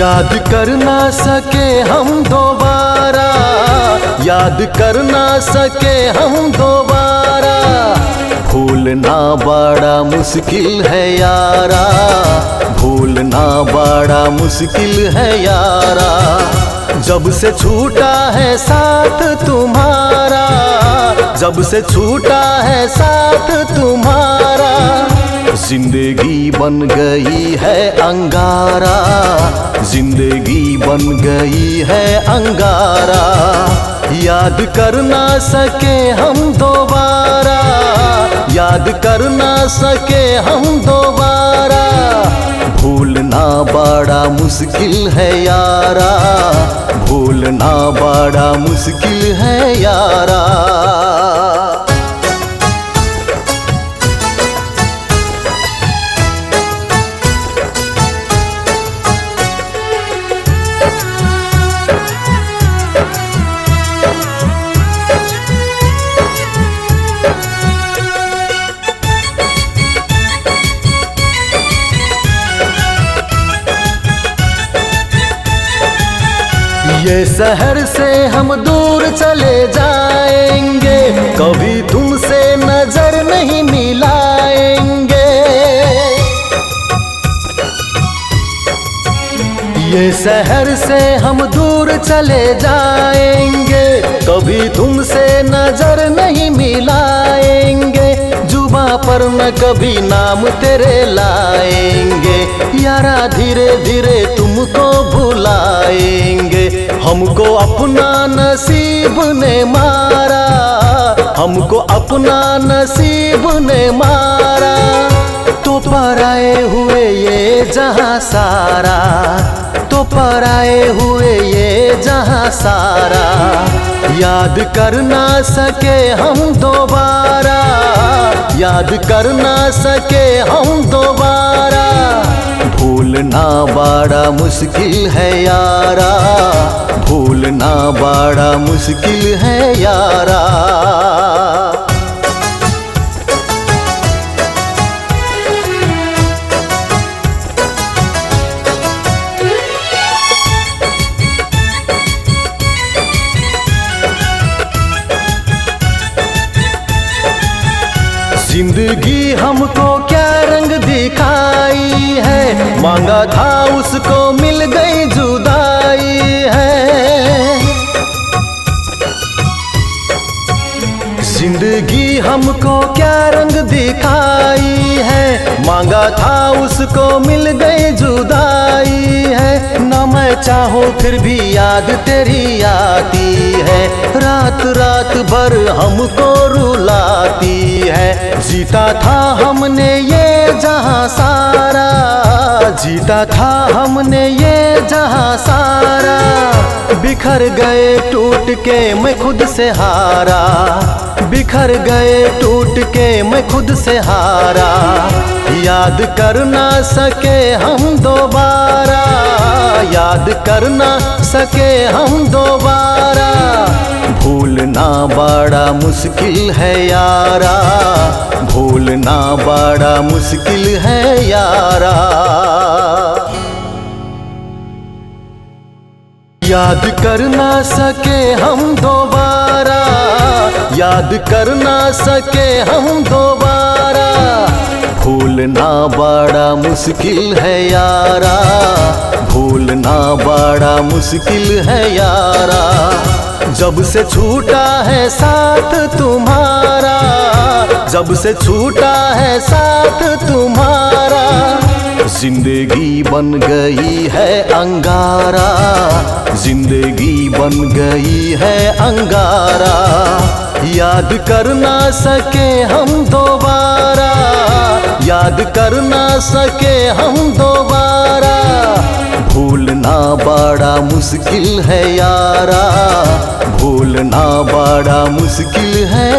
याद कर ना सके हम दोबारा, याद कर ना सके हम दोबारा, भूलना बड़ा मुश्किल है यारा, भूलना बड़ा मुश्किल है यारा। जब से छूटा है साथ तुम्हारा, जब से छूटा है साथ तुम्हारा, जिंदगी बन गई है अंगारा, जिंदगी बन गई है अंगारा। याद कर ना सके हम दोबारा, याद कर ना सके हम दोबारा, भूलना बड़ा मुश्किल है यारा, भूलना बड़ा मुश्किल है यारा। ये शहर से हम दूर चले जाएंगे, कभी तुमसे नजर नहीं मिलाएंगे। ये शहर से हम दूर चले जाएंगे, कभी तुमसे नजर नहीं मिलाएंगे। जुबां पर न कभी नाम तेरे लाएंगे, यारा धीरे धीरे तुमको भुलाएंगे। हमको अपना नसीब ने मारा, हमको अपना नसीब ने मारा, तो पराए हुए ये जहां सारा, तो पराए हुए ये जहां सारा। याद कर ना सके हम दोबारा, याद कर ना सके हम दोबारा, भूलना बड़ा मुश्किल है यारा, भूलना बड़ा मुश्किल है यारा। जिंदगी हमको क्या रंग दिखाई है, मांगा था उसको मिल गई जुदाई है। जिंदगी हमको क्या रंग दिखाई है, मांगा था उसको मिल गई जुदाई है। न मैं चाहूँ फिर भी याद तेरी आती है, रात रात भर हमको रुलाती है। जीता था हमने ये जहां सारा, जीता था हमने ये जहां सारा, बिखर गए टूट के मैं खुद से हारा, बिखर गए टूट के मैं खुद से हारा। याद कर ना सके हम दोबारा, याद कर ना सके हम दोबारा, भूलना बड़ा मुश्किल है यारा, भूलना बड़ा मुश्किल है यारा। याद कर ना सके हम दोबारा, याद कर ना सके हम दोबारा, भूलना बड़ा मुश्किल है यारा, भूलना बड़ा मुश्किल है यारा। जब से छूटा है साथ तुम्हारा, जब से छूटा है साथ तुम्हारा, जिंदगी बन गई है अंगारा, जिंदगी बन गई है अंगारा। याद कर ना सके हम दोबारा, याद कर ना सके हम दोबारा, भूलना बड़ा मुश्किल है यारा, भूलना बड़ा मुश्किल है